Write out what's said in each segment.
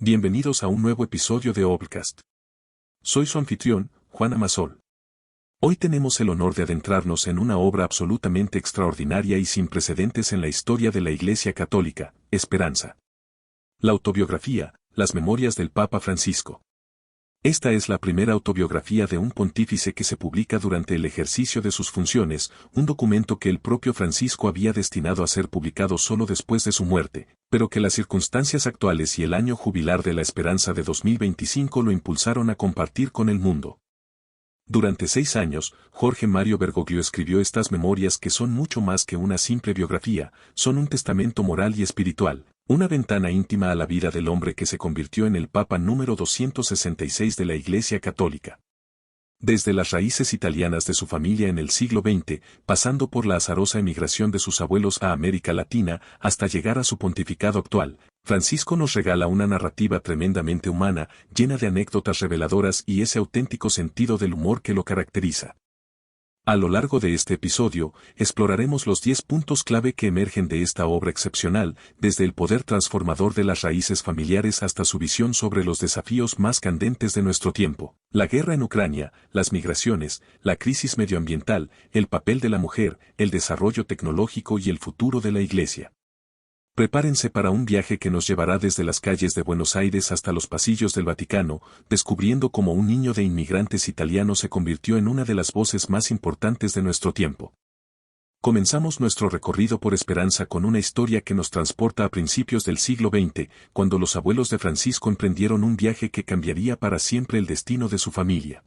Bienvenidos a un nuevo episodio de Obcast. Soy su anfitrión, Juan Amasol. Hoy tenemos el honor de adentrarnos en una obra absolutamente extraordinaria y sin precedentes en la historia de la Iglesia Católica, Esperanza. La autobiografía, las memorias del Papa Francisco. Esta es la primera autobiografía de un pontífice que se publica durante el ejercicio de sus funciones, un documento que el propio Francisco había destinado a ser publicado solo después de su muerte, pero que las circunstancias actuales y el año jubilar de la Esperanza de 2025 lo impulsaron a compartir con el mundo. Durante 6 años, Jorge Mario Bergoglio escribió estas memorias que son mucho más que una simple biografía, son un testamento moral y espiritual, una ventana íntima a la vida del hombre que se convirtió en el Papa número 266 de la Iglesia Católica. Desde las raíces italianas de su familia en el siglo XX, pasando por la azarosa emigración de sus abuelos a América Latina, hasta llegar a su pontificado actual, Francisco nos regala una narrativa tremendamente humana, llena de anécdotas reveladoras y ese auténtico sentido del humor que lo caracteriza. A lo largo de este episodio, exploraremos los 10 puntos clave que emergen de esta obra excepcional, desde el poder transformador de las raíces familiares hasta su visión sobre los desafíos más candentes de nuestro tiempo, la guerra en Ucrania, las migraciones, la crisis medioambiental, el papel de la mujer, el desarrollo tecnológico y el futuro de la Iglesia. Prepárense para un viaje que nos llevará desde las calles de Buenos Aires hasta los pasillos del Vaticano, descubriendo cómo un niño de inmigrantes italianos se convirtió en una de las voces más importantes de nuestro tiempo. Comenzamos nuestro recorrido por Esperanza con una historia que nos transporta a principios del siglo XX, cuando los abuelos de Francisco emprendieron un viaje que cambiaría para siempre el destino de su familia.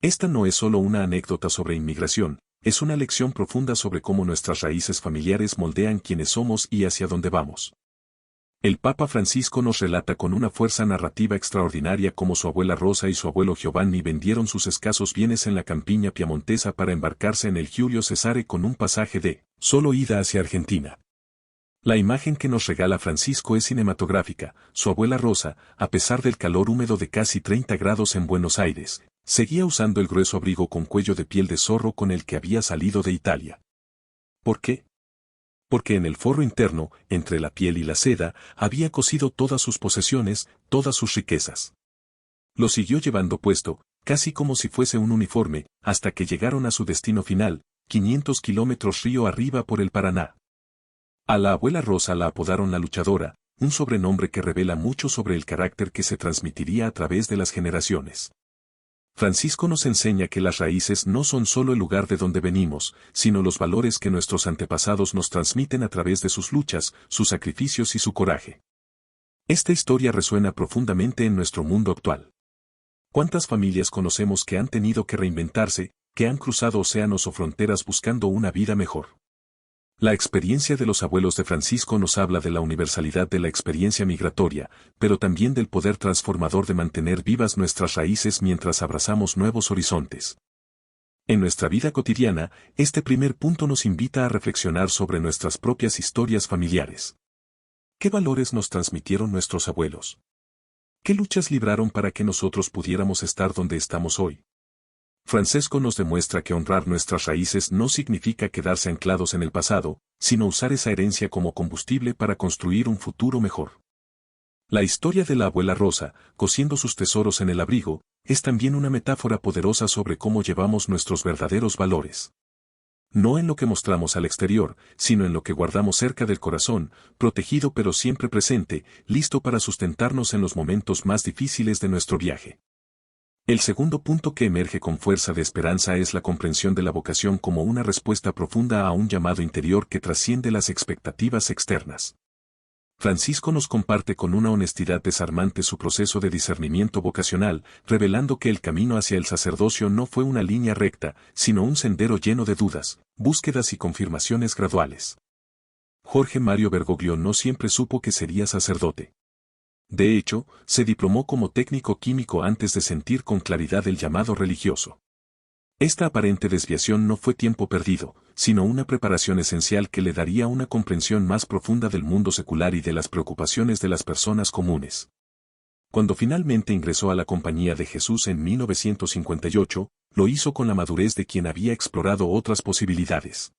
Esta no es solo una anécdota sobre inmigración, es una lección profunda sobre cómo nuestras raíces familiares moldean quiénes somos y hacia dónde vamos. El Papa Francisco nos relata con una fuerza narrativa extraordinaria cómo su abuela Rosa y su abuelo Giovanni vendieron sus escasos bienes en la campiña piamontesa para embarcarse en el Giulio Cesare con un pasaje de solo ida hacia Argentina. La imagen que nos regala Francisco es cinematográfica. Su abuela Rosa, a pesar del calor húmedo de casi 30 grados en Buenos Aires, seguía usando el grueso abrigo con cuello de piel de zorro con el que había salido de Italia. ¿Por qué? Porque en el forro interno, entre la piel y la seda, había cosido todas sus posesiones, todas sus riquezas. Lo siguió llevando puesto, casi como si fuese un uniforme, hasta que llegaron a su destino final, 500 kilómetros río arriba por el Paraná. A la abuela Rosa la apodaron la luchadora, un sobrenombre que revela mucho sobre el carácter que se transmitiría a través de las generaciones. Francisco nos enseña que las raíces no son solo el lugar de donde venimos, sino los valores que nuestros antepasados nos transmiten a través de sus luchas, sus sacrificios y su coraje. Esta historia resuena profundamente en nuestro mundo actual. ¿Cuántas familias conocemos que han tenido que reinventarse, que han cruzado océanos o fronteras buscando una vida mejor? La experiencia de los abuelos de Francisco nos habla de la universalidad de la experiencia migratoria, pero también del poder transformador de mantener vivas nuestras raíces mientras abrazamos nuevos horizontes. En nuestra vida cotidiana, este primer punto nos invita a reflexionar sobre nuestras propias historias familiares. ¿Qué valores nos transmitieron nuestros abuelos? ¿Qué luchas libraron para que nosotros pudiéramos estar donde estamos hoy? Francisco nos demuestra que honrar nuestras raíces no significa quedarse anclados en el pasado, sino usar esa herencia como combustible para construir un futuro mejor. La historia de la abuela Rosa, cosiendo sus tesoros en el abrigo, es también una metáfora poderosa sobre cómo llevamos nuestros verdaderos valores. No en lo que mostramos al exterior, sino en lo que guardamos cerca del corazón, protegido pero siempre presente, listo para sustentarnos en los momentos más difíciles de nuestro viaje. El segundo punto que emerge con fuerza de Esperanza es la comprensión de la vocación como una respuesta profunda a un llamado interior que trasciende las expectativas externas. Francisco nos comparte con una honestidad desarmante su proceso de discernimiento vocacional, revelando que el camino hacia el sacerdocio no fue una línea recta, sino un sendero lleno de dudas, búsquedas y confirmaciones graduales. Jorge Mario Bergoglio no siempre supo que sería sacerdote. De hecho, se diplomó como técnico químico antes de sentir con claridad el llamado religioso. Esta aparente desviación no fue tiempo perdido, sino una preparación esencial que le daría una comprensión más profunda del mundo secular y de las preocupaciones de las personas comunes. Cuando finalmente ingresó a la Compañía de Jesús en 1958, lo hizo con la madurez de quien había explorado otras posibilidades.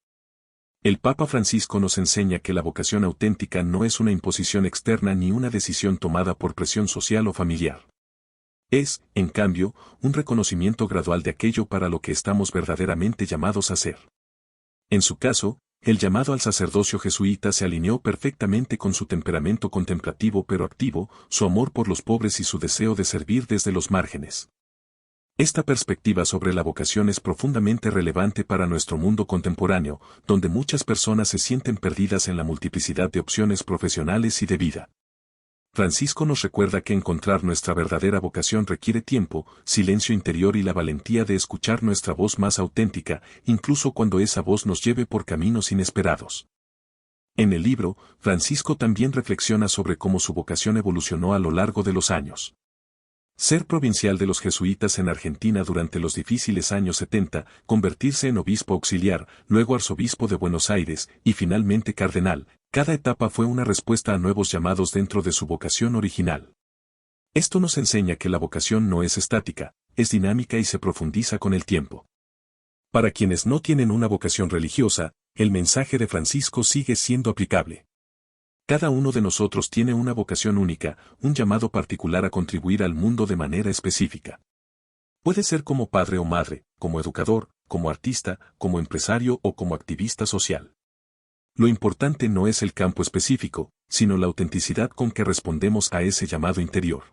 El Papa Francisco nos enseña que la vocación auténtica no es una imposición externa ni una decisión tomada por presión social o familiar. Es, en cambio, un reconocimiento gradual de aquello para lo que estamos verdaderamente llamados a ser. En su caso, el llamado al sacerdocio jesuita se alineó perfectamente con su temperamento contemplativo pero activo, su amor por los pobres y su deseo de servir desde los márgenes. Esta perspectiva sobre la vocación es profundamente relevante para nuestro mundo contemporáneo, donde muchas personas se sienten perdidas en la multiplicidad de opciones profesionales y de vida. Francisco nos recuerda que encontrar nuestra verdadera vocación requiere tiempo, silencio interior y la valentía de escuchar nuestra voz más auténtica, incluso cuando esa voz nos lleve por caminos inesperados. En el libro, Francisco también reflexiona sobre cómo su vocación evolucionó a lo largo de los años. Ser provincial de los jesuitas en Argentina durante los difíciles años 70, convertirse en obispo auxiliar, luego arzobispo de Buenos Aires y finalmente cardenal, cada etapa fue una respuesta a nuevos llamados dentro de su vocación original. Esto nos enseña que la vocación no es estática, es dinámica y se profundiza con el tiempo. Para quienes no tienen una vocación religiosa, el mensaje de Francisco sigue siendo aplicable. Cada uno de nosotros tiene una vocación única, un llamado particular a contribuir al mundo de manera específica. Puede ser como padre o madre, como educador, como artista, como empresario o como activista social. Lo importante no es el campo específico, sino la autenticidad con que respondemos a ese llamado interior.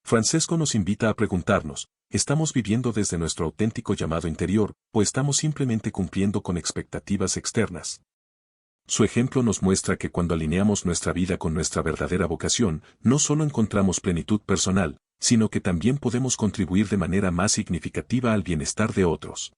Francisco nos invita a preguntarnos, ¿estamos viviendo desde nuestro auténtico llamado interior, o estamos simplemente cumpliendo con expectativas externas? Su ejemplo nos muestra que cuando alineamos nuestra vida con nuestra verdadera vocación, no solo encontramos plenitud personal, sino que también podemos contribuir de manera más significativa al bienestar de otros.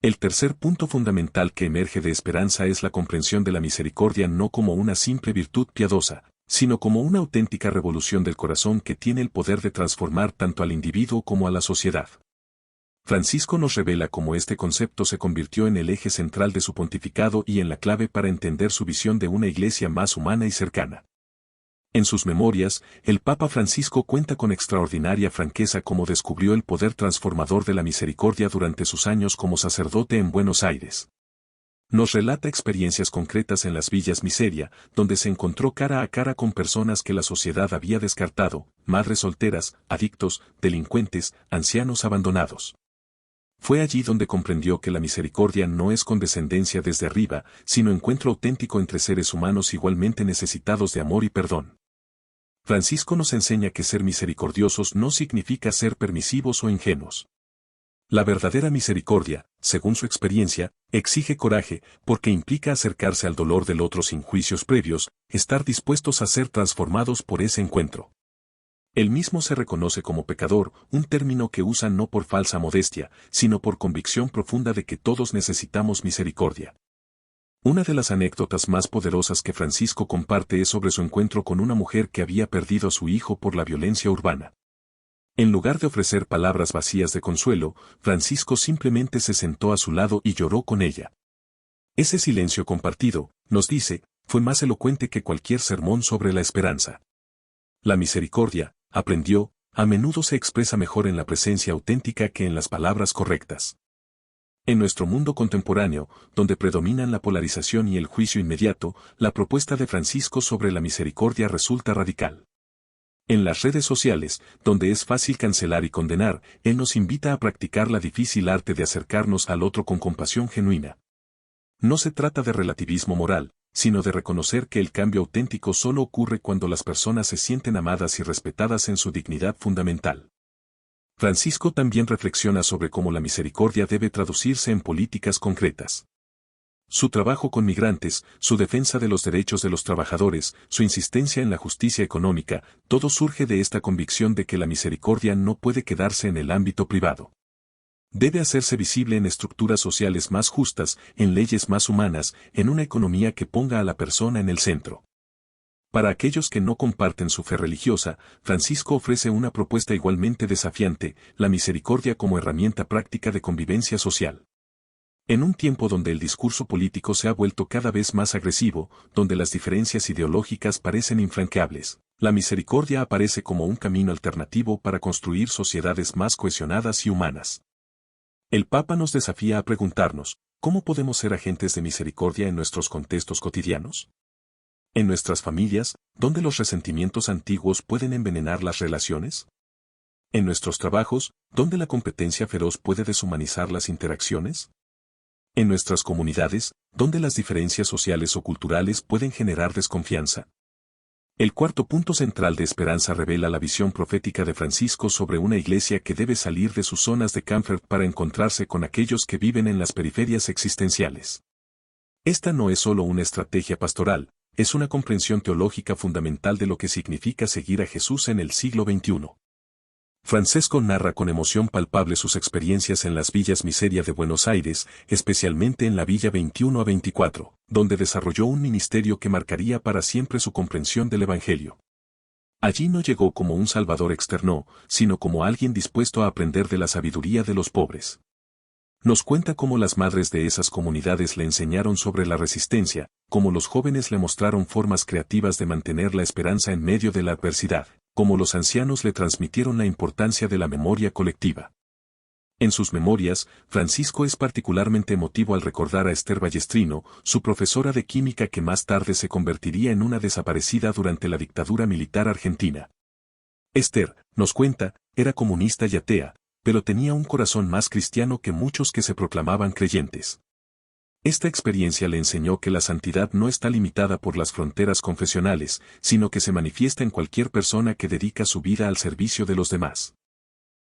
El tercer punto fundamental que emerge de Esperanza es la comprensión de la misericordia no como una simple virtud piadosa, sino como una auténtica revolución del corazón que tiene el poder de transformar tanto al individuo como a la sociedad. Francisco nos revela cómo este concepto se convirtió en el eje central de su pontificado y en la clave para entender su visión de una iglesia más humana y cercana. En sus memorias, el Papa Francisco cuenta con extraordinaria franqueza cómo descubrió el poder transformador de la misericordia durante sus años como sacerdote en Buenos Aires. Nos relata experiencias concretas en las villas Miseria, donde se encontró cara a cara con personas que la sociedad había descartado, madres solteras, adictos, delincuentes, ancianos abandonados. Fue allí donde comprendió que la misericordia no es condescendencia desde arriba, sino encuentro auténtico entre seres humanos igualmente necesitados de amor y perdón. Francisco nos enseña que ser misericordiosos no significa ser permisivos o ingenuos. La verdadera misericordia, según su experiencia, exige coraje, porque implica acercarse al dolor del otro sin juicios previos, estar dispuestos a ser transformados por ese encuentro. Él mismo se reconoce como pecador, un término que usa no por falsa modestia, sino por convicción profunda de que todos necesitamos misericordia. Una de las anécdotas más poderosas que Francisco comparte es sobre su encuentro con una mujer que había perdido a su hijo por la violencia urbana. En lugar de ofrecer palabras vacías de consuelo, Francisco simplemente se sentó a su lado y lloró con ella. Ese silencio compartido, nos dice, fue más elocuente que cualquier sermón sobre la esperanza. La misericordia, aprendió, a menudo se expresa mejor en la presencia auténtica que en las palabras correctas. En nuestro mundo contemporáneo, donde predominan la polarización y el juicio inmediato, la propuesta de Francisco sobre la misericordia resulta radical. En las redes sociales, donde es fácil cancelar y condenar, él nos invita a practicar la difícil arte de acercarnos al otro con compasión genuina. No se trata de relativismo moral, sino de reconocer que el cambio auténtico solo ocurre cuando las personas se sienten amadas y respetadas en su dignidad fundamental. Francisco también reflexiona sobre cómo la misericordia debe traducirse en políticas concretas. Su trabajo con migrantes, su defensa de los derechos de los trabajadores, su insistencia en la justicia económica, todo surge de esta convicción de que la misericordia no puede quedarse en el ámbito privado. Debe hacerse visible en estructuras sociales más justas, en leyes más humanas, en una economía que ponga a la persona en el centro. Para aquellos que no comparten su fe religiosa, Francisco ofrece una propuesta igualmente desafiante, la misericordia como herramienta práctica de convivencia social. En un tiempo donde el discurso político se ha vuelto cada vez más agresivo, donde las diferencias ideológicas parecen infranqueables, la misericordia aparece como un camino alternativo para construir sociedades más cohesionadas y humanas. El Papa nos desafía a preguntarnos, ¿Cómo podemos ser agentes de misericordia en nuestros contextos cotidianos? ¿En nuestras familias, donde los resentimientos antiguos pueden envenenar las relaciones? ¿En nuestros trabajos, donde la competencia feroz puede deshumanizar las interacciones? ¿En nuestras comunidades, donde las diferencias sociales o culturales pueden generar desconfianza? El cuarto punto central de esperanza revela la visión profética de Francisco sobre una iglesia que debe salir de sus zonas de confort para encontrarse con aquellos que viven en las periferias existenciales. Esta no es solo una estrategia pastoral, es una comprensión teológica fundamental de lo que significa seguir a Jesús en el siglo XXI. Francesco narra con emoción palpable sus experiencias en las villas miseria de Buenos Aires, especialmente en la Villa 21 a 24, donde desarrolló un ministerio que marcaría para siempre su comprensión del Evangelio. Allí no llegó como un salvador externo, sino como alguien dispuesto a aprender de la sabiduría de los pobres. Nos cuenta cómo las madres de esas comunidades le enseñaron sobre la resistencia, cómo los jóvenes le mostraron formas creativas de mantener la esperanza en medio de la adversidad, cómo los ancianos le transmitieron la importancia de la memoria colectiva. En sus memorias, Francisco es particularmente emotivo al recordar a Esther Ballestrino, su profesora de química que más tarde se convertiría en una desaparecida durante la dictadura militar argentina. Esther, nos cuenta, era comunista y atea, pero tenía un corazón más cristiano que muchos que se proclamaban creyentes. Esta experiencia le enseñó que la santidad no está limitada por las fronteras confesionales, sino que se manifiesta en cualquier persona que dedica su vida al servicio de los demás.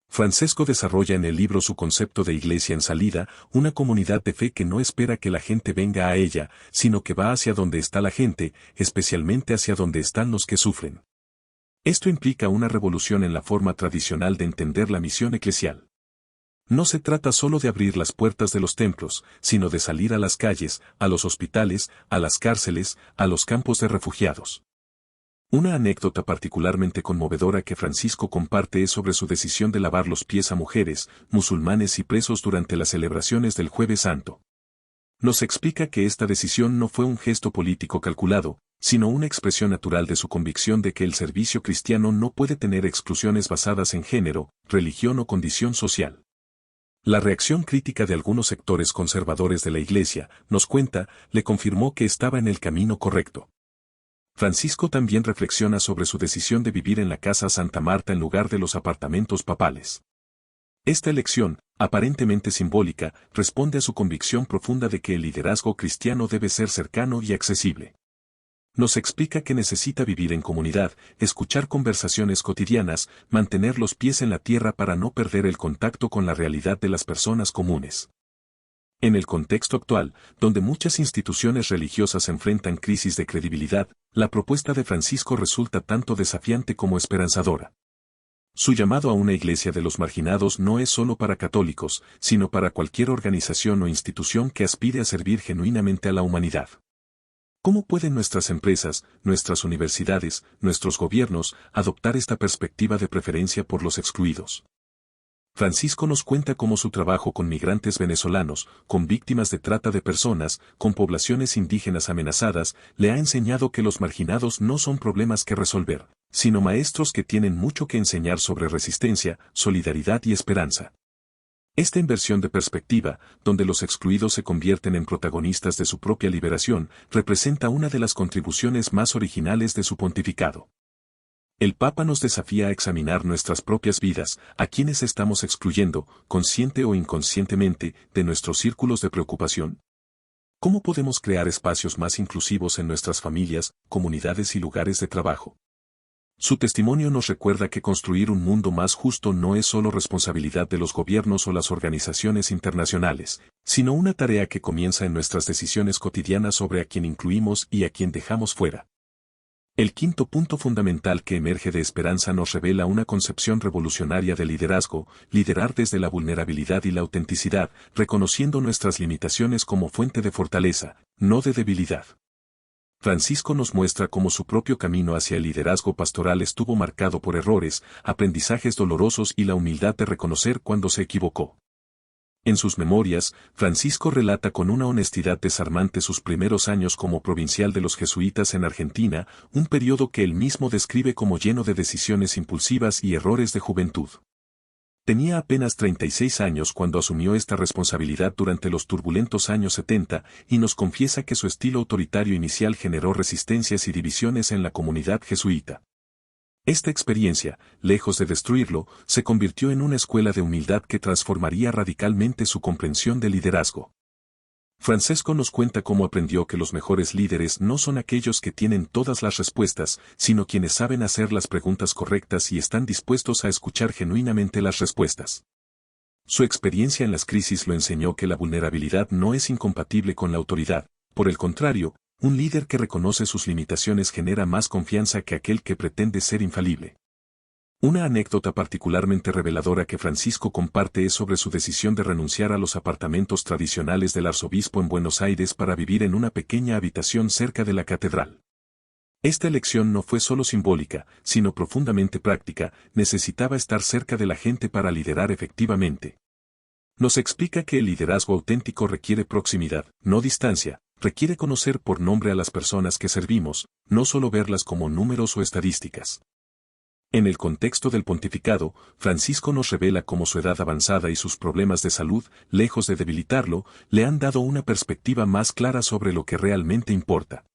Francesco desarrolla en el libro su concepto de iglesia en salida, una comunidad de fe que no espera que la gente venga a ella, sino que va hacia donde está la gente, especialmente hacia donde están los que sufren. Esto implica una revolución en la forma tradicional de entender la misión eclesial. No se trata solo de abrir las puertas de los templos, sino de salir a las calles, a los hospitales, a las cárceles, a los campos de refugiados. Una anécdota particularmente conmovedora que Francisco comparte es sobre su decisión de lavar los pies a mujeres, musulmanes y presos durante las celebraciones del Jueves Santo. Nos explica que esta decisión no fue un gesto político calculado, sino una expresión natural de su convicción de que el servicio cristiano no puede tener exclusiones basadas en género, religión o condición social. La reacción crítica de algunos sectores conservadores de la Iglesia, nos cuenta, le confirmó que estaba en el camino correcto. Francisco también reflexiona sobre su decisión de vivir en la Casa Santa Marta en lugar de los apartamentos papales. Esta elección, aparentemente simbólica, responde a su convicción profunda de que el liderazgo cristiano debe ser cercano y accesible. Nos explica que necesita vivir en comunidad, escuchar conversaciones cotidianas, mantener los pies en la tierra para no perder el contacto con la realidad de las personas comunes. En el contexto actual, donde muchas instituciones religiosas enfrentan crisis de credibilidad, la propuesta de Francisco resulta tanto desafiante como esperanzadora. Su llamado a una iglesia de los marginados no es solo para católicos, sino para cualquier organización o institución que aspire a servir genuinamente a la humanidad. ¿Cómo pueden nuestras empresas, nuestras universidades, nuestros gobiernos, adoptar esta perspectiva de preferencia por los excluidos? Francisco nos cuenta cómo su trabajo con migrantes venezolanos, con víctimas de trata de personas, con poblaciones indígenas amenazadas, le ha enseñado que los marginados no son problemas que resolver, sino maestros que tienen mucho que enseñar sobre resistencia, solidaridad y esperanza. Esta inversión de perspectiva, donde los excluidos se convierten en protagonistas de su propia liberación, representa una de las contribuciones más originales de su pontificado. El Papa nos desafía a examinar nuestras propias vidas, a quienes estamos excluyendo, consciente o inconscientemente, de nuestros círculos de preocupación. ¿Cómo podemos crear espacios más inclusivos en nuestras familias, comunidades y lugares de trabajo? Su testimonio nos recuerda que construir un mundo más justo no es solo responsabilidad de los gobiernos o las organizaciones internacionales, sino una tarea que comienza en nuestras decisiones cotidianas sobre a quién incluimos y a quién dejamos fuera. El quinto punto fundamental que emerge de Esperanza nos revela una concepción revolucionaria de liderazgo, liderar desde la vulnerabilidad y la autenticidad, reconociendo nuestras limitaciones como fuente de fortaleza, no de debilidad. Francisco nos muestra cómo su propio camino hacia el liderazgo pastoral estuvo marcado por errores, aprendizajes dolorosos y la humildad de reconocer cuando se equivocó. En sus memorias, Francisco relata con una honestidad desarmante sus primeros años como provincial de los jesuitas en Argentina, un periodo que él mismo describe como lleno de decisiones impulsivas y errores de juventud. Tenía apenas 36 años cuando asumió esta responsabilidad durante los turbulentos años 70 y nos confiesa que su estilo autoritario inicial generó resistencias y divisiones en la comunidad jesuita. Esta experiencia, lejos de destruirlo, se convirtió en una escuela de humildad que transformaría radicalmente su comprensión del liderazgo. Francesco nos cuenta cómo aprendió que los mejores líderes no son aquellos que tienen todas las respuestas, sino quienes saben hacer las preguntas correctas y están dispuestos a escuchar genuinamente las respuestas. Su experiencia en las crisis lo enseñó que la vulnerabilidad no es incompatible con la autoridad, por el contrario, un líder que reconoce sus limitaciones genera más confianza que aquel que pretende ser infalible. Una anécdota particularmente reveladora que Francisco comparte es sobre su decisión de renunciar a los apartamentos tradicionales del arzobispo en Buenos Aires para vivir en una pequeña habitación cerca de la catedral. Esta elección no fue solo simbólica, sino profundamente práctica, necesitaba estar cerca de la gente para liderar efectivamente. Nos explica que el liderazgo auténtico requiere proximidad, no distancia, requiere conocer por nombre a las personas que servimos, no solo verlas como números o estadísticas. En el contexto del pontificado, Francisco nos revela cómo su edad avanzada y sus problemas de salud, lejos de debilitarlo, le han dado una perspectiva más clara sobre lo que realmente importa.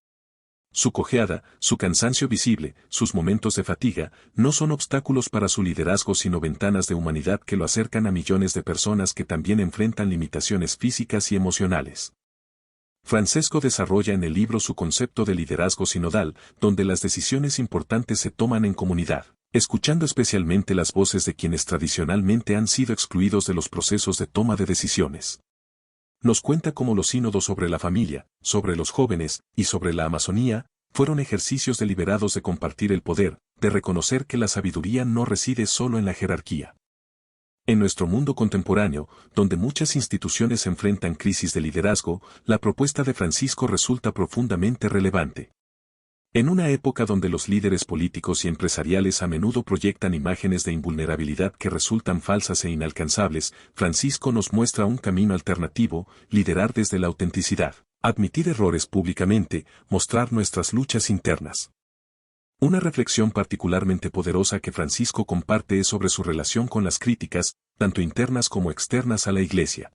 Su cojeada, su cansancio visible, sus momentos de fatiga, no son obstáculos para su liderazgo sino ventanas de humanidad que lo acercan a millones de personas que también enfrentan limitaciones físicas y emocionales. Francesco desarrolla en el libro su concepto de liderazgo sinodal, donde las decisiones importantes se toman en comunidad, escuchando especialmente las voces de quienes tradicionalmente han sido excluidos de los procesos de toma de decisiones. Nos cuenta cómo los sínodos sobre la familia, sobre los jóvenes y sobre la Amazonía, fueron ejercicios deliberados de compartir el poder, de reconocer que la sabiduría no reside solo en la jerarquía. En nuestro mundo contemporáneo, donde muchas instituciones enfrentan crisis de liderazgo, la propuesta de Francisco resulta profundamente relevante. En una época donde los líderes políticos y empresariales a menudo proyectan imágenes de invulnerabilidad que resultan falsas e inalcanzables, Francisco nos muestra un camino alternativo: liderar desde la autenticidad, admitir errores públicamente, mostrar nuestras luchas internas. Una reflexión particularmente poderosa que Francisco comparte es sobre su relación con las críticas, tanto internas como externas a la Iglesia.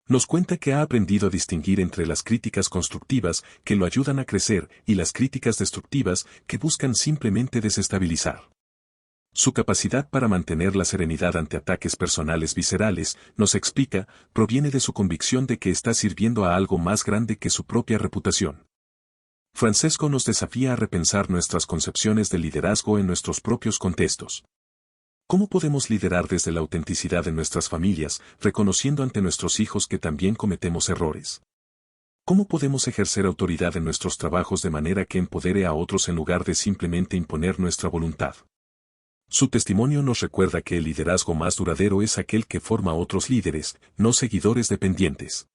Nos cuenta que ha aprendido a distinguir entre las críticas constructivas, que lo ayudan a crecer, y las críticas destructivas, que buscan simplemente desestabilizar. Su capacidad para mantener la serenidad ante ataques personales viscerales, nos explica, proviene de su convicción de que está sirviendo a algo más grande que su propia reputación. Francesco nos desafía a repensar nuestras concepciones de liderazgo en nuestros propios contextos. ¿Cómo podemos liderar desde la autenticidad en nuestras familias, reconociendo ante nuestros hijos que también cometemos errores? ¿Cómo podemos ejercer autoridad en nuestros trabajos de manera que empodere a otros en lugar de simplemente imponer nuestra voluntad? Su testimonio nos recuerda que el liderazgo más duradero es aquel que forma a otros líderes, no seguidores dependientes.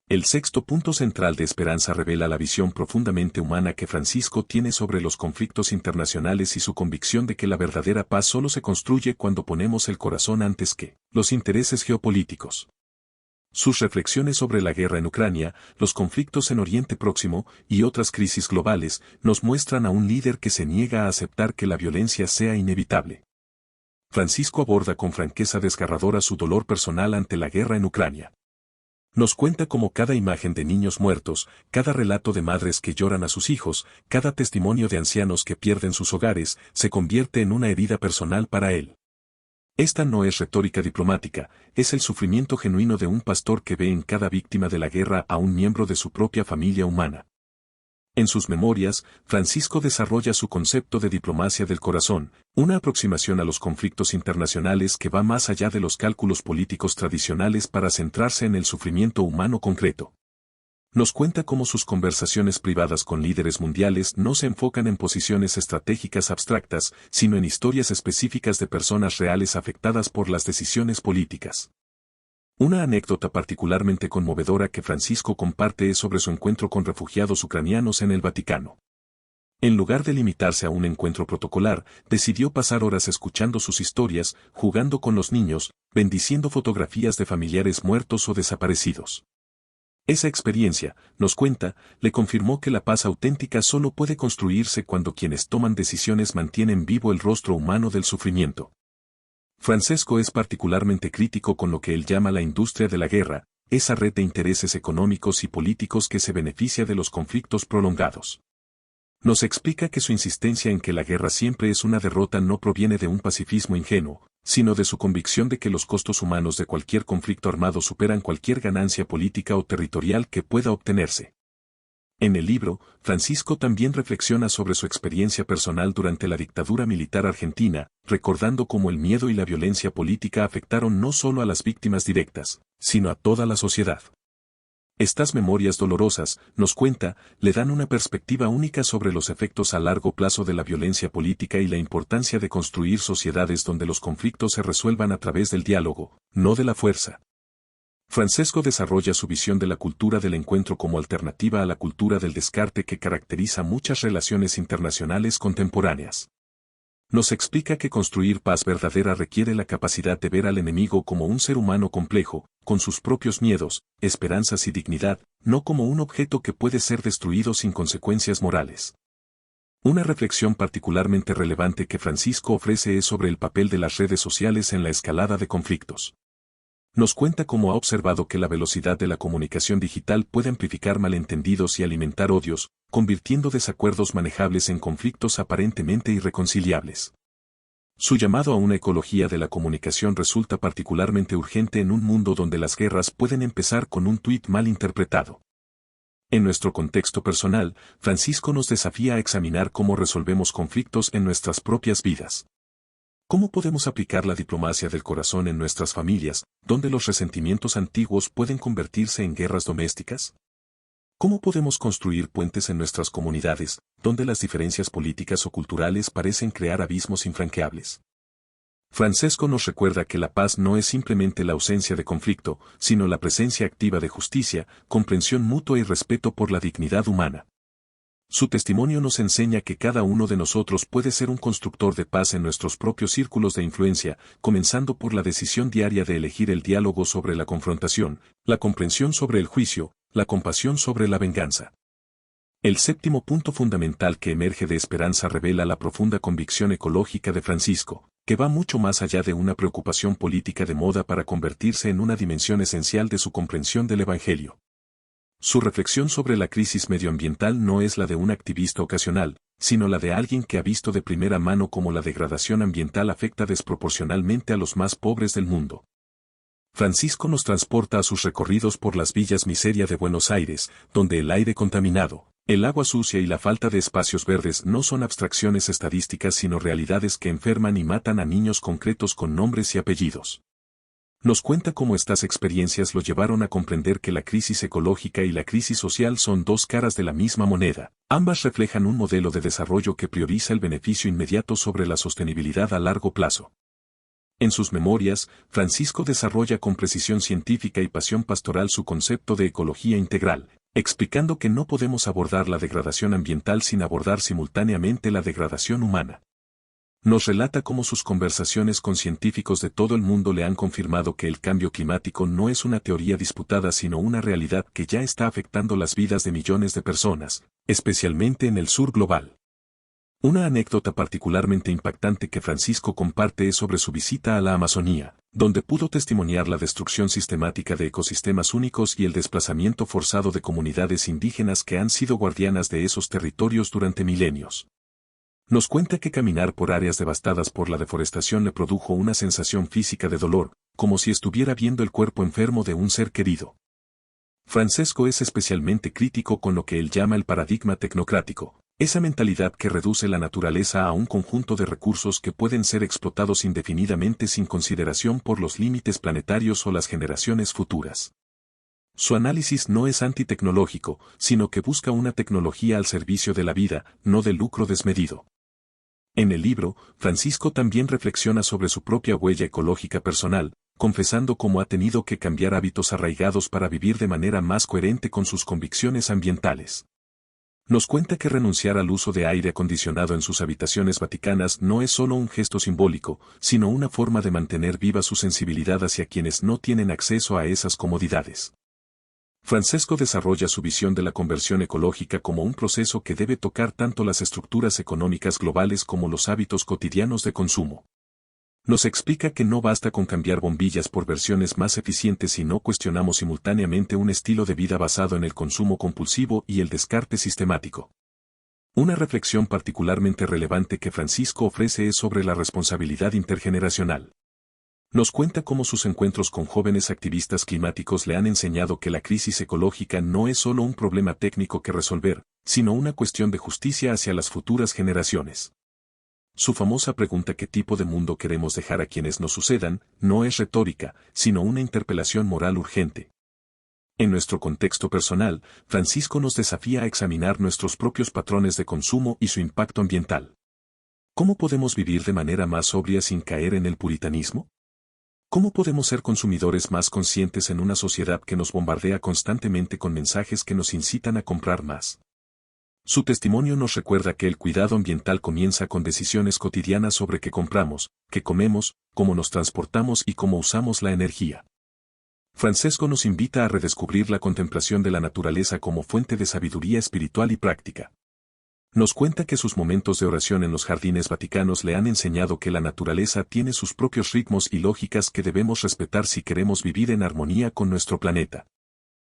El sexto punto central de Esperanza revela la visión profundamente humana que Francisco tiene sobre los conflictos internacionales y su convicción de que la verdadera paz solo se construye cuando ponemos el corazón antes que los intereses geopolíticos. Sus reflexiones sobre la guerra en Ucrania, los conflictos en Oriente Próximo y otras crisis globales nos muestran a un líder que se niega a aceptar que la violencia sea inevitable. Francisco aborda con franqueza desgarradora su dolor personal ante la guerra en Ucrania. Nos cuenta cómo cada imagen de niños muertos, cada relato de madres que lloran a sus hijos, cada testimonio de ancianos que pierden sus hogares, se convierte en una herida personal para él. Esta no es retórica diplomática, es el sufrimiento genuino de un pastor que ve en cada víctima de la guerra a un miembro de su propia familia humana. En sus memorias, Francisco desarrolla su concepto de diplomacia del corazón, una aproximación a los conflictos internacionales que va más allá de los cálculos políticos tradicionales para centrarse en el sufrimiento humano concreto. Nos cuenta cómo sus conversaciones privadas con líderes mundiales no se enfocan en posiciones estratégicas abstractas, sino en historias específicas de personas reales afectadas por las decisiones políticas. Una anécdota particularmente conmovedora que Francisco comparte es sobre su encuentro con refugiados ucranianos en el Vaticano. En lugar de limitarse a un encuentro protocolar, decidió pasar horas escuchando sus historias, jugando con los niños, bendiciendo fotografías de familiares muertos o desaparecidos. Esa experiencia, nos cuenta, le confirmó que la paz auténtica solo puede construirse cuando quienes toman decisiones mantienen vivo el rostro humano del sufrimiento. Francesco es particularmente crítico con lo que él llama la industria de la guerra, esa red de intereses económicos y políticos que se beneficia de los conflictos prolongados. Nos explica que su insistencia en que la guerra siempre es una derrota no proviene de un pacifismo ingenuo, sino de su convicción de que los costos humanos de cualquier conflicto armado superan cualquier ganancia política o territorial que pueda obtenerse. En el libro, Francisco también reflexiona sobre su experiencia personal durante la dictadura militar argentina, recordando cómo el miedo y la violencia política afectaron no solo a las víctimas directas, sino a toda la sociedad. Estas memorias dolorosas, nos cuenta, le dan una perspectiva única sobre los efectos a largo plazo de la violencia política y la importancia de construir sociedades donde los conflictos se resuelvan a través del diálogo, no de la fuerza. Francesco desarrolla su visión de la cultura del encuentro como alternativa a la cultura del descarte que caracteriza muchas relaciones internacionales contemporáneas. Nos explica que construir paz verdadera requiere la capacidad de ver al enemigo como un ser humano complejo, con sus propios miedos, esperanzas y dignidad, no como un objeto que puede ser destruido sin consecuencias morales. Una reflexión particularmente relevante que Francisco ofrece es sobre el papel de las redes sociales en la escalada de conflictos. Nos cuenta cómo ha observado que la velocidad de la comunicación digital puede amplificar malentendidos y alimentar odios, convirtiendo desacuerdos manejables en conflictos aparentemente irreconciliables. Su llamado a una ecología de la comunicación resulta particularmente urgente en un mundo donde las guerras pueden empezar con un tuit mal interpretado. En nuestro contexto personal, Francisco nos desafía a examinar cómo resolvemos conflictos en nuestras propias vidas. ¿Cómo podemos aplicar la diplomacia del corazón en nuestras familias, donde los resentimientos antiguos pueden convertirse en guerras domésticas? ¿Cómo podemos construir puentes en nuestras comunidades, donde las diferencias políticas o culturales parecen crear abismos infranqueables? Francesco nos recuerda que la paz no es simplemente la ausencia de conflicto, sino la presencia activa de justicia, comprensión mutua y respeto por la dignidad humana. Su testimonio nos enseña que cada uno de nosotros puede ser un constructor de paz en nuestros propios círculos de influencia, comenzando por la decisión diaria de elegir el diálogo sobre la confrontación, la comprensión sobre el juicio, la compasión sobre la venganza. El séptimo punto fundamental que emerge de Esperanza revela la profunda convicción ecológica de Francisco, que va mucho más allá de una preocupación política de moda para convertirse en una dimensión esencial de su comprensión del Evangelio. Su reflexión sobre la crisis medioambiental no es la de un activista ocasional, sino la de alguien que ha visto de primera mano cómo la degradación ambiental afecta desproporcionalmente a los más pobres del mundo. Francisco nos transporta a sus recorridos por las villas miseria de Buenos Aires, donde el aire contaminado, el agua sucia y la falta de espacios verdes no son abstracciones estadísticas sino realidades que enferman y matan a niños concretos con nombres y apellidos. Nos cuenta cómo estas experiencias lo llevaron a comprender que la crisis ecológica y la crisis social son dos caras de la misma moneda. Ambas reflejan un modelo de desarrollo que prioriza el beneficio inmediato sobre la sostenibilidad a largo plazo. En sus memorias, Francisco desarrolla con precisión científica y pasión pastoral su concepto de ecología integral, explicando que no podemos abordar la degradación ambiental sin abordar simultáneamente la degradación humana. Nos relata cómo sus conversaciones con científicos de todo el mundo le han confirmado que el cambio climático no es una teoría disputada sino una realidad que ya está afectando las vidas de millones de personas, especialmente en el sur global. Una anécdota particularmente impactante que Francisco comparte es sobre su visita a la Amazonía, donde pudo testimoniar la destrucción sistemática de ecosistemas únicos y el desplazamiento forzado de comunidades indígenas que han sido guardianas de esos territorios durante milenios. Nos cuenta que caminar por áreas devastadas por la deforestación le produjo una sensación física de dolor, como si estuviera viendo el cuerpo enfermo de un ser querido. Francesco es especialmente crítico con lo que él llama el paradigma tecnocrático, esa mentalidad que reduce la naturaleza a un conjunto de recursos que pueden ser explotados indefinidamente sin consideración por los límites planetarios o las generaciones futuras. Su análisis no es antitecnológico, sino que busca una tecnología al servicio de la vida, no del lucro desmedido. En el libro, Francisco también reflexiona sobre su propia huella ecológica personal, confesando cómo ha tenido que cambiar hábitos arraigados para vivir de manera más coherente con sus convicciones ambientales. Nos cuenta que renunciar al uso de aire acondicionado en sus habitaciones vaticanas no es solo un gesto simbólico, sino una forma de mantener viva su sensibilidad hacia quienes no tienen acceso a esas comodidades. Francisco desarrolla su visión de la conversión ecológica como un proceso que debe tocar tanto las estructuras económicas globales como los hábitos cotidianos de consumo. Nos explica que no basta con cambiar bombillas por versiones más eficientes si no cuestionamos simultáneamente un estilo de vida basado en el consumo compulsivo y el descarte sistemático. Una reflexión particularmente relevante que Francisco ofrece es sobre la responsabilidad intergeneracional. Nos cuenta cómo sus encuentros con jóvenes activistas climáticos le han enseñado que la crisis ecológica no es solo un problema técnico que resolver, sino una cuestión de justicia hacia las futuras generaciones. Su famosa pregunta ¿qué tipo de mundo queremos dejar a quienes nos sucedan? No es retórica, sino una interpelación moral urgente. En nuestro contexto personal, Francisco nos desafía a examinar nuestros propios patrones de consumo y su impacto ambiental. ¿Cómo podemos vivir de manera más sobria sin caer en el puritanismo? ¿Cómo podemos ser consumidores más conscientes en una sociedad que nos bombardea constantemente con mensajes que nos incitan a comprar más? Su testimonio nos recuerda que el cuidado ambiental comienza con decisiones cotidianas sobre qué compramos, qué comemos, cómo nos transportamos y cómo usamos la energía. Francesco nos invita a redescubrir la contemplación de la naturaleza como fuente de sabiduría espiritual y práctica. Nos cuenta que sus momentos de oración en los jardines vaticanos le han enseñado que la naturaleza tiene sus propios ritmos y lógicas que debemos respetar si queremos vivir en armonía con nuestro planeta.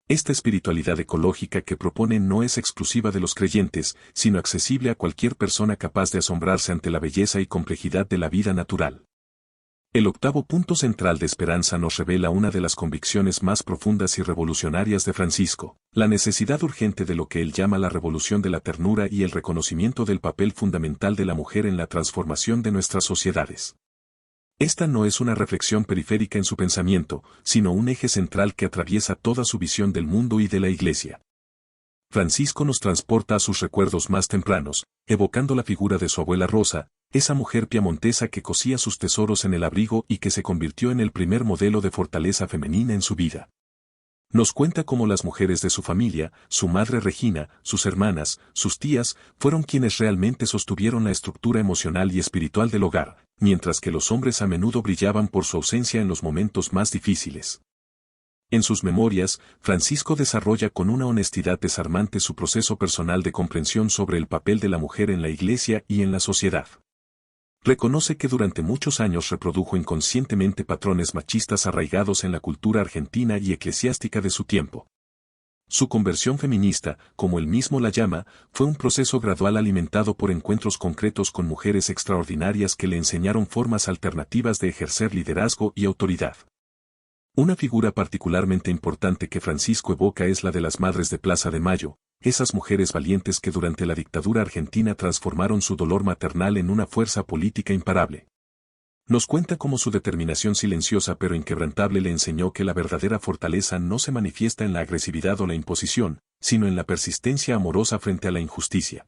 Esta espiritualidad ecológica que propone no es exclusiva de los creyentes, sino accesible a cualquier persona capaz de asombrarse ante la belleza y complejidad de la vida natural. El octavo punto central de esperanza nos revela una de las convicciones más profundas y revolucionarias de Francisco, la necesidad urgente de lo que él llama la revolución de la ternura y el reconocimiento del papel fundamental de la mujer en la transformación de nuestras sociedades. Esta no es una reflexión periférica en su pensamiento, sino un eje central que atraviesa toda su visión del mundo y de la Iglesia. Francisco nos transporta a sus recuerdos más tempranos, evocando la figura de su abuela Rosa, esa mujer piamontesa que cosía sus tesoros en el abrigo y que se convirtió en el primer modelo de fortaleza femenina en su vida. Nos cuenta cómo las mujeres de su familia, su madre Regina, sus hermanas, sus tías, fueron quienes realmente sostuvieron la estructura emocional y espiritual del hogar, mientras que los hombres a menudo brillaban por su ausencia en los momentos más difíciles. En sus memorias, Francisco desarrolla con una honestidad desarmante su proceso personal de comprensión sobre el papel de la mujer en la Iglesia y en la sociedad. Reconoce que durante muchos años reprodujo inconscientemente patrones machistas arraigados en la cultura argentina y eclesiástica de su tiempo. Su conversión feminista, como él mismo la llama, fue un proceso gradual alimentado por encuentros concretos con mujeres extraordinarias que le enseñaron formas alternativas de ejercer liderazgo y autoridad. Una figura particularmente importante que Francisco evoca es la de las Madres de Plaza de Mayo, esas mujeres valientes que durante la dictadura argentina transformaron su dolor maternal en una fuerza política imparable. Nos cuenta cómo su determinación silenciosa pero inquebrantable le enseñó que la verdadera fortaleza no se manifiesta en la agresividad o la imposición, sino en la persistencia amorosa frente a la injusticia.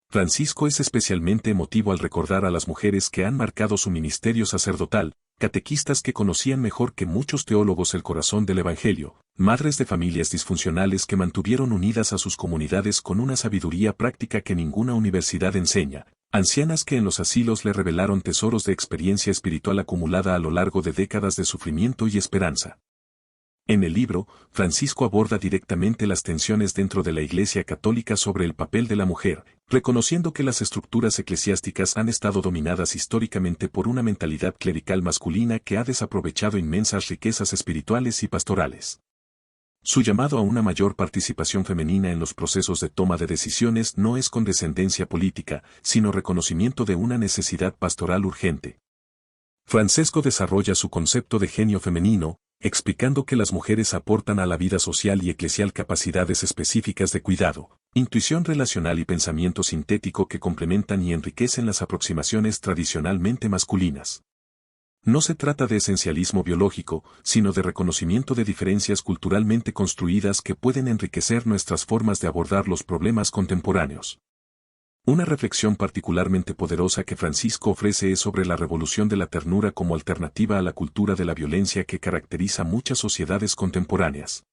Francisco es especialmente emotivo al recordar a las mujeres que han marcado su ministerio sacerdotal, catequistas que conocían mejor que muchos teólogos el corazón del Evangelio, madres de familias disfuncionales que mantuvieron unidas a sus comunidades con una sabiduría práctica que ninguna universidad enseña, ancianas que en los asilos le revelaron tesoros de experiencia espiritual acumulada a lo largo de décadas de sufrimiento y esperanza. En el libro, Francisco aborda directamente las tensiones dentro de la Iglesia Católica sobre el papel de la mujer, reconociendo que las estructuras eclesiásticas han estado dominadas históricamente por una mentalidad clerical masculina que ha desaprovechado inmensas riquezas espirituales y pastorales. Su llamado a una mayor participación femenina en los procesos de toma de decisiones no es condescendencia política, sino reconocimiento de una necesidad pastoral urgente. Francisco desarrolla su concepto de genio femenino, explicando que las mujeres aportan a la vida social y eclesial capacidades específicas de cuidado, intuición relacional y pensamiento sintético que complementan y enriquecen las aproximaciones tradicionalmente masculinas. No se trata de esencialismo biológico, sino de reconocimiento de diferencias culturalmente construidas que pueden enriquecer nuestras formas de abordar los problemas contemporáneos. Una reflexión particularmente poderosa que Francisco ofrece es sobre la revolución de la ternura como alternativa a la cultura de la violencia que caracteriza muchas sociedades contemporáneas.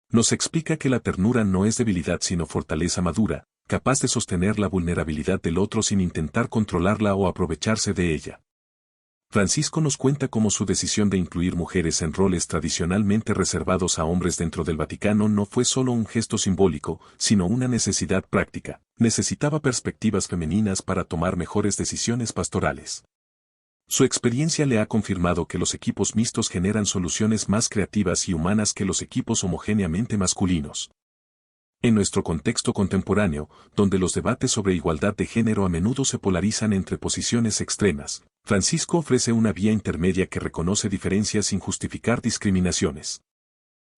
Nos explica que la ternura no es debilidad sino fortaleza madura, capaz de sostener la vulnerabilidad del otro sin intentar controlarla o aprovecharse de ella. Francisco nos cuenta cómo su decisión de incluir mujeres en roles tradicionalmente reservados a hombres dentro del Vaticano no fue solo un gesto simbólico, sino una necesidad práctica. Necesitaba perspectivas femeninas para tomar mejores decisiones pastorales. Su experiencia le ha confirmado que los equipos mixtos generan soluciones más creativas y humanas que los equipos homogéneamente masculinos. En nuestro contexto contemporáneo, donde los debates sobre igualdad de género a menudo se polarizan entre posiciones extremas, Francisco ofrece una vía intermedia que reconoce diferencias sin justificar discriminaciones.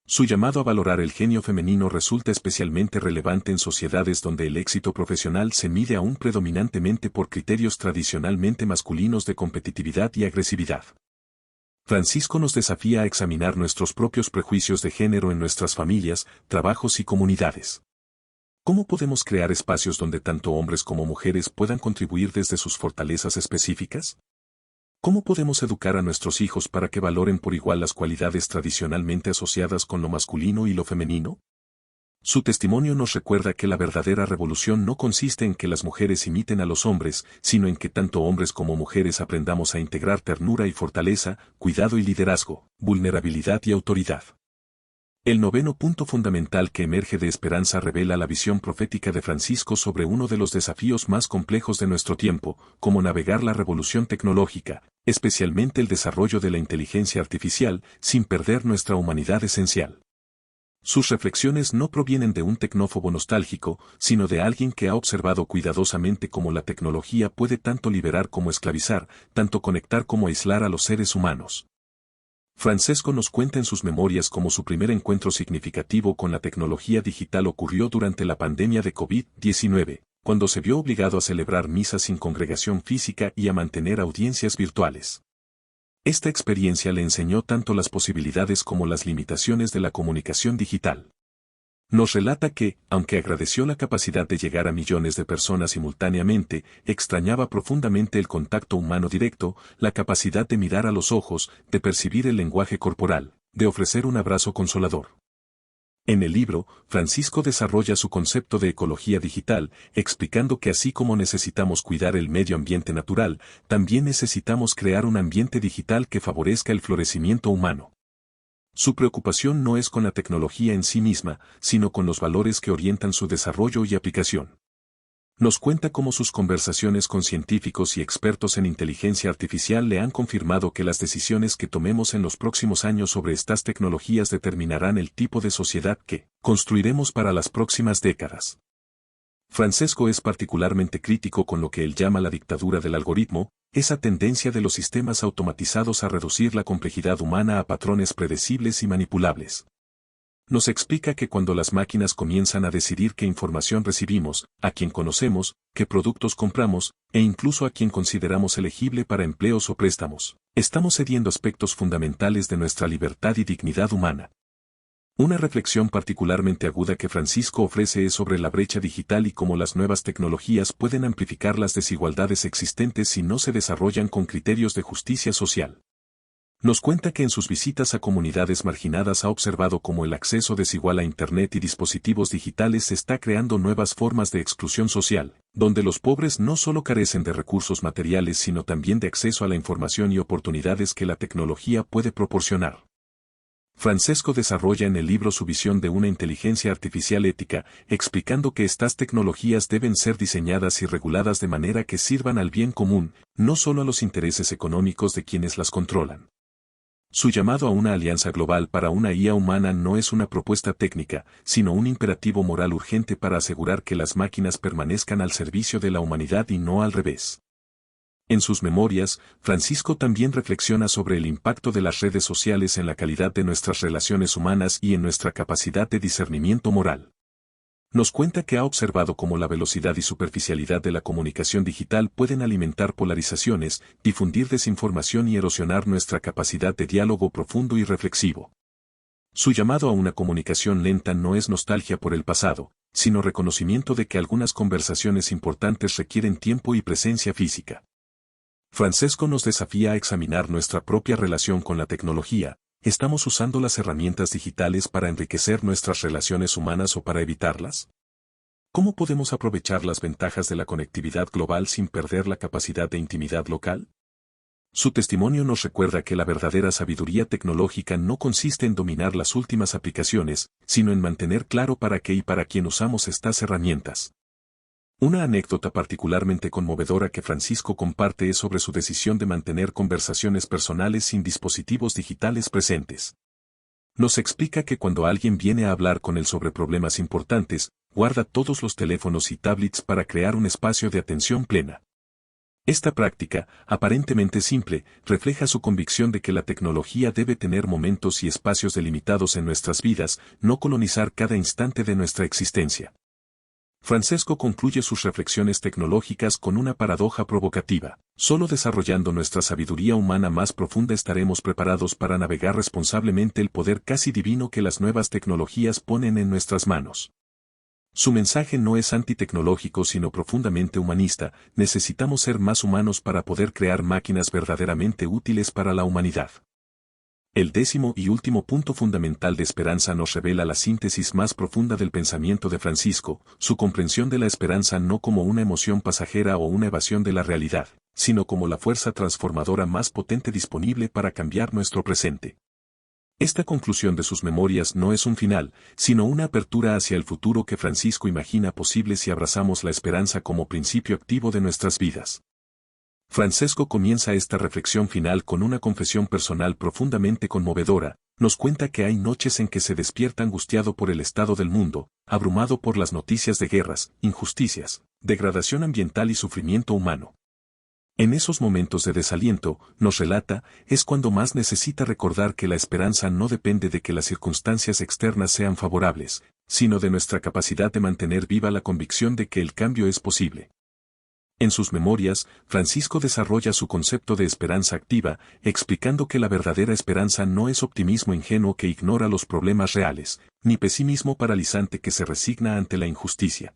Su llamado a valorar el genio femenino resulta especialmente relevante en sociedades donde el éxito profesional se mide aún predominantemente por criterios tradicionalmente masculinos de competitividad y agresividad. Francisco nos desafía a examinar nuestros propios prejuicios de género en nuestras familias, trabajos y comunidades. ¿Cómo podemos crear espacios donde tanto hombres como mujeres puedan contribuir desde sus fortalezas específicas? ¿Cómo podemos educar a nuestros hijos para que valoren por igual las cualidades tradicionalmente asociadas con lo masculino y lo femenino? Su testimonio nos recuerda que la verdadera revolución no consiste en que las mujeres imiten a los hombres, sino en que tanto hombres como mujeres aprendamos a integrar ternura y fortaleza, cuidado y liderazgo, vulnerabilidad y autoridad. El noveno punto fundamental que emerge de Esperanza revela la visión profética de Francisco sobre uno de los desafíos más complejos de nuestro tiempo, cómo navegar la revolución tecnológica, especialmente el desarrollo de la inteligencia artificial, sin perder nuestra humanidad esencial. Sus reflexiones no provienen de un tecnófobo nostálgico, sino de alguien que ha observado cuidadosamente cómo la tecnología puede tanto liberar como esclavizar, tanto conectar como aislar a los seres humanos. Francesco nos cuenta en sus memorias cómo su primer encuentro significativo con la tecnología digital ocurrió durante la pandemia de COVID-19, cuando se vio obligado a celebrar misas sin congregación física y a mantener audiencias virtuales. Esta experiencia le enseñó tanto las posibilidades como las limitaciones de la comunicación digital. Nos relata que, aunque agradeció la capacidad de llegar a millones de personas simultáneamente, extrañaba profundamente el contacto humano directo, la capacidad de mirar a los ojos, de percibir el lenguaje corporal, de ofrecer un abrazo consolador. En el libro, Francisco desarrolla su concepto de ecología digital, explicando que así como necesitamos cuidar el medio ambiente natural, también necesitamos crear un ambiente digital que favorezca el florecimiento humano. Su preocupación no es con la tecnología en sí misma, sino con los valores que orientan su desarrollo y aplicación. Nos cuenta cómo sus conversaciones con científicos y expertos en inteligencia artificial le han confirmado que las decisiones que tomemos en los próximos años sobre estas tecnologías determinarán el tipo de sociedad que construiremos para las próximas décadas. Francesco es particularmente crítico con lo que él llama la dictadura del algoritmo, esa tendencia de los sistemas automatizados a reducir la complejidad humana a patrones predecibles y manipulables. Nos explica que cuando las máquinas comienzan a decidir qué información recibimos, a quién conocemos, qué productos compramos, e incluso a quién consideramos elegible para empleos o préstamos, estamos cediendo aspectos fundamentales de nuestra libertad y dignidad humana. Una reflexión particularmente aguda que Francisco ofrece es sobre la brecha digital y cómo las nuevas tecnologías pueden amplificar las desigualdades existentes si no se desarrollan con criterios de justicia social. Nos cuenta que en sus visitas a comunidades marginadas ha observado cómo el acceso desigual a Internet y dispositivos digitales está creando nuevas formas de exclusión social, donde los pobres no solo carecen de recursos materiales sino también de acceso a la información y oportunidades que la tecnología puede proporcionar. Francesco desarrolla en el libro su visión de una inteligencia artificial ética, explicando que estas tecnologías deben ser diseñadas y reguladas de manera que sirvan al bien común, no solo a los intereses económicos de quienes las controlan. Su llamado a una alianza global para una IA humana no es una propuesta técnica, sino un imperativo moral urgente para asegurar que las máquinas permanezcan al servicio de la humanidad y no al revés. En sus memorias, Francisco también reflexiona sobre el impacto de las redes sociales en la calidad de nuestras relaciones humanas y en nuestra capacidad de discernimiento moral. Nos cuenta que ha observado cómo la velocidad y superficialidad de la comunicación digital pueden alimentar polarizaciones, difundir desinformación y erosionar nuestra capacidad de diálogo profundo y reflexivo. Su llamado a una comunicación lenta no es nostalgia por el pasado, sino reconocimiento de que algunas conversaciones importantes requieren tiempo y presencia física. Francesco nos desafía a examinar nuestra propia relación con la tecnología. ¿Estamos usando las herramientas digitales para enriquecer nuestras relaciones humanas o para evitarlas? ¿Cómo podemos aprovechar las ventajas de la conectividad global sin perder la capacidad de intimidad local? Su testimonio nos recuerda que la verdadera sabiduría tecnológica no consiste en dominar las últimas aplicaciones, sino en mantener claro para qué y para quién usamos estas herramientas. Una anécdota particularmente conmovedora que Francisco comparte es sobre su decisión de mantener conversaciones personales sin dispositivos digitales presentes. Nos explica que cuando alguien viene a hablar con él sobre problemas importantes, guarda todos los teléfonos y tablets para crear un espacio de atención plena. Esta práctica, aparentemente simple, refleja su convicción de que la tecnología debe tener momentos y espacios delimitados en nuestras vidas, no colonizar cada instante de nuestra existencia. Francesco concluye sus reflexiones tecnológicas con una paradoja provocativa. Solo desarrollando nuestra sabiduría humana más profunda estaremos preparados para navegar responsablemente el poder casi divino que las nuevas tecnologías ponen en nuestras manos. Su mensaje no es antitecnológico sino profundamente humanista. Necesitamos ser más humanos para poder crear máquinas verdaderamente útiles para la humanidad. El décimo y último punto fundamental de esperanza nos revela la síntesis más profunda del pensamiento de Francisco, su comprensión de la esperanza no como una emoción pasajera o una evasión de la realidad, sino como la fuerza transformadora más potente disponible para cambiar nuestro presente. Esta conclusión de sus memorias no es un final, sino una apertura hacia el futuro que Francisco imagina posible si abrazamos la esperanza como principio activo de nuestras vidas. Francesco comienza esta reflexión final con una confesión personal profundamente conmovedora. Nos cuenta que hay noches en que se despierta angustiado por el estado del mundo, abrumado por las noticias de guerras, injusticias, degradación ambiental y sufrimiento humano. En esos momentos de desaliento, nos relata, es cuando más necesita recordar que la esperanza no depende de que las circunstancias externas sean favorables, sino de nuestra capacidad de mantener viva la convicción de que el cambio es posible. En sus memorias, Francisco desarrolla su concepto de esperanza activa, explicando que la verdadera esperanza no es optimismo ingenuo que ignora los problemas reales, ni pesimismo paralizante que se resigna ante la injusticia.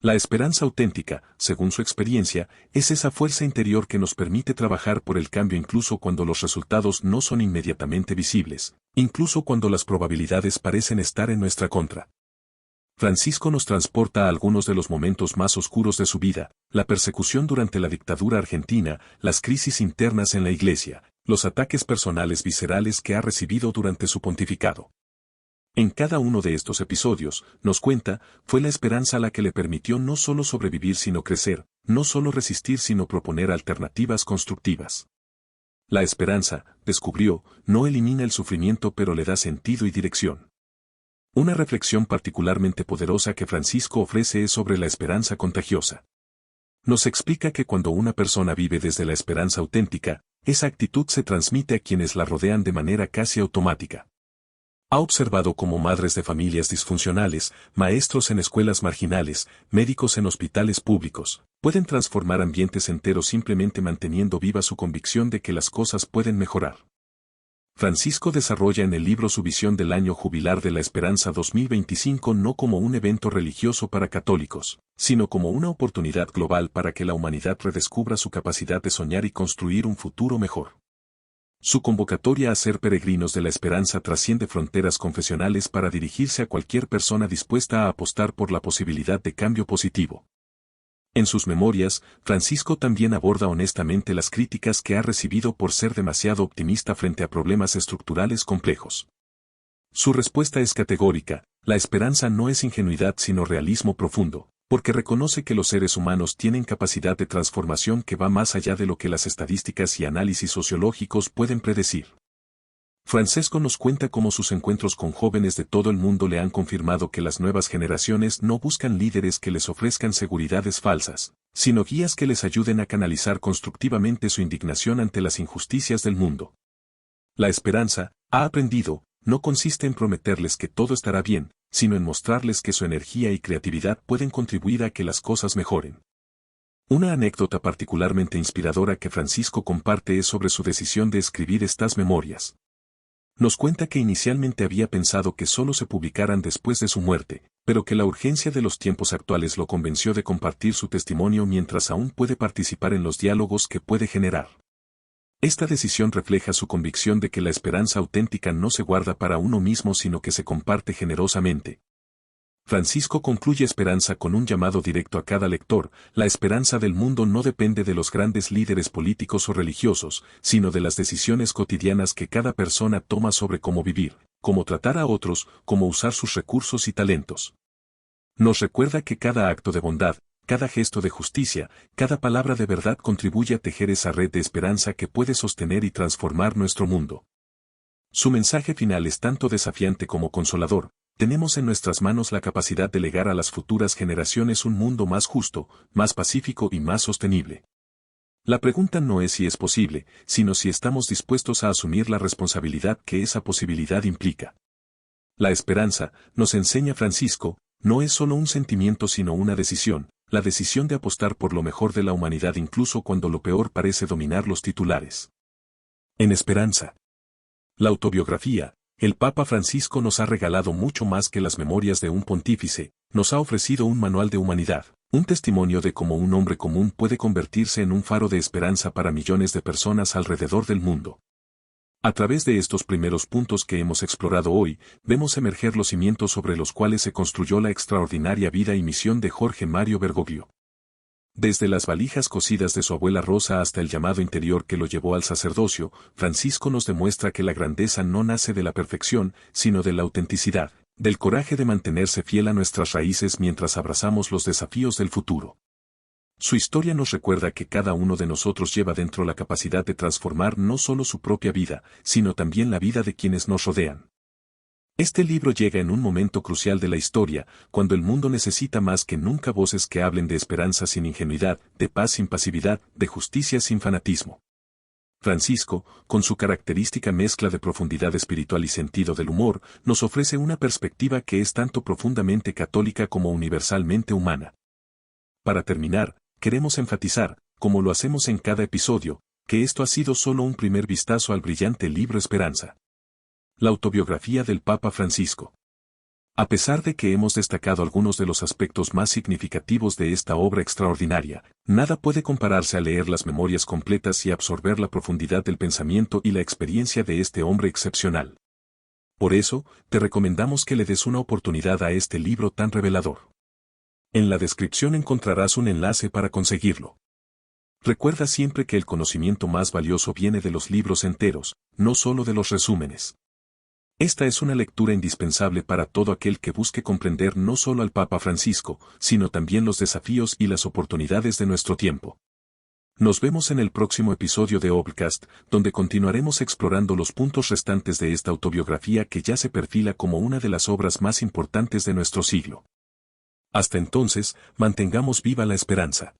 La esperanza auténtica, según su experiencia, es esa fuerza interior que nos permite trabajar por el cambio incluso cuando los resultados no son inmediatamente visibles, incluso cuando las probabilidades parecen estar en nuestra contra. Francisco nos transporta a algunos de los momentos más oscuros de su vida, la persecución durante la dictadura argentina, las crisis internas en la Iglesia, los ataques personales viscerales que ha recibido durante su pontificado. En cada uno de estos episodios, nos cuenta, fue la esperanza la que le permitió no solo sobrevivir sino crecer, no solo resistir sino proponer alternativas constructivas. La esperanza, descubrió, no elimina el sufrimiento pero le da sentido y dirección. Una reflexión particularmente poderosa que Francisco ofrece es sobre la esperanza contagiosa. Nos explica que cuando una persona vive desde la esperanza auténtica, esa actitud se transmite a quienes la rodean de manera casi automática. Ha observado cómo madres de familias disfuncionales, maestros en escuelas marginales, médicos en hospitales públicos, pueden transformar ambientes enteros simplemente manteniendo viva su convicción de que las cosas pueden mejorar. Francisco desarrolla en el libro su visión del Año Jubilar de la Esperanza 2025 no como un evento religioso para católicos, sino como una oportunidad global para que la humanidad redescubra su capacidad de soñar y construir un futuro mejor. Su convocatoria a ser peregrinos de la esperanza trasciende fronteras confesionales para dirigirse a cualquier persona dispuesta a apostar por la posibilidad de cambio positivo. En sus memorias, Francisco también aborda honestamente las críticas que ha recibido por ser demasiado optimista frente a problemas estructurales complejos. Su respuesta es categórica, la esperanza no es ingenuidad sino realismo profundo, porque reconoce que los seres humanos tienen capacidad de transformación que va más allá de lo que las estadísticas y análisis sociológicos pueden predecir. Francesco nos cuenta cómo sus encuentros con jóvenes de todo el mundo le han confirmado que las nuevas generaciones no buscan líderes que les ofrezcan seguridades falsas, sino guías que les ayuden a canalizar constructivamente su indignación ante las injusticias del mundo. La esperanza, ha aprendido, no consiste en prometerles que todo estará bien, sino en mostrarles que su energía y creatividad pueden contribuir a que las cosas mejoren. Una anécdota particularmente inspiradora que Francisco comparte es sobre su decisión de escribir estas memorias. Nos cuenta que inicialmente había pensado que solo se publicaran después de su muerte, pero que la urgencia de los tiempos actuales lo convenció de compartir su testimonio mientras aún puede participar en los diálogos que puede generar. Esta decisión refleja su convicción de que la esperanza auténtica no se guarda para uno mismo sino que se comparte generosamente. Francisco concluye esperanza con un llamado directo a cada lector, la esperanza del mundo no depende de los grandes líderes políticos o religiosos, sino de las decisiones cotidianas que cada persona toma sobre cómo vivir, cómo tratar a otros, cómo usar sus recursos y talentos. Nos recuerda que cada acto de bondad, cada gesto de justicia, cada palabra de verdad contribuye a tejer esa red de esperanza que puede sostener y transformar nuestro mundo. Su mensaje final es tanto desafiante como consolador. Tenemos en nuestras manos la capacidad de legar a las futuras generaciones un mundo más justo, más pacífico y más sostenible. La pregunta no es si es posible, sino si estamos dispuestos a asumir la responsabilidad que esa posibilidad implica. La esperanza, nos enseña Francisco, no es solo un sentimiento sino una decisión, la decisión de apostar por lo mejor de la humanidad incluso cuando lo peor parece dominar los titulares. En Esperanza. La autobiografía, el Papa Francisco nos ha regalado mucho más que las memorias de un pontífice, nos ha ofrecido un manual de humanidad, un testimonio de cómo un hombre común puede convertirse en un faro de esperanza para millones de personas alrededor del mundo. A través de estos primeros puntos que hemos explorado hoy, vemos emerger los cimientos sobre los cuales se construyó la extraordinaria vida y misión de Jorge Mario Bergoglio. Desde las valijas cosidas de su abuela Rosa hasta el llamado interior que lo llevó al sacerdocio, Francisco nos demuestra que la grandeza no nace de la perfección, sino de la autenticidad, del coraje de mantenerse fiel a nuestras raíces mientras abrazamos los desafíos del futuro. Su historia nos recuerda que cada uno de nosotros lleva dentro la capacidad de transformar no solo su propia vida, sino también la vida de quienes nos rodean. Este libro llega en un momento crucial de la historia, cuando el mundo necesita más que nunca voces que hablen de esperanza sin ingenuidad, de paz sin pasividad, de justicia sin fanatismo. Francisco, con su característica mezcla de profundidad espiritual y sentido del humor, nos ofrece una perspectiva que es tanto profundamente católica como universalmente humana. Para terminar, queremos enfatizar, como lo hacemos en cada episodio, que esto ha sido solo un primer vistazo al brillante libro Esperanza. La autobiografía del Papa Francisco. A pesar de que hemos destacado algunos de los aspectos más significativos de esta obra extraordinaria, nada puede compararse a leer las memorias completas y absorber la profundidad del pensamiento y la experiencia de este hombre excepcional. Por eso, te recomendamos que le des una oportunidad a este libro tan revelador. En la descripción encontrarás un enlace para conseguirlo. Recuerda siempre que el conocimiento más valioso viene de los libros enteros, no solo de los resúmenes. Esta es una lectura indispensable para todo aquel que busque comprender no solo al Papa Francisco, sino también los desafíos y las oportunidades de nuestro tiempo. Nos vemos en el próximo episodio de Obcast, donde continuaremos explorando los puntos restantes de esta autobiografía que ya se perfila como una de las obras más importantes de nuestro siglo. Hasta entonces, mantengamos viva la esperanza.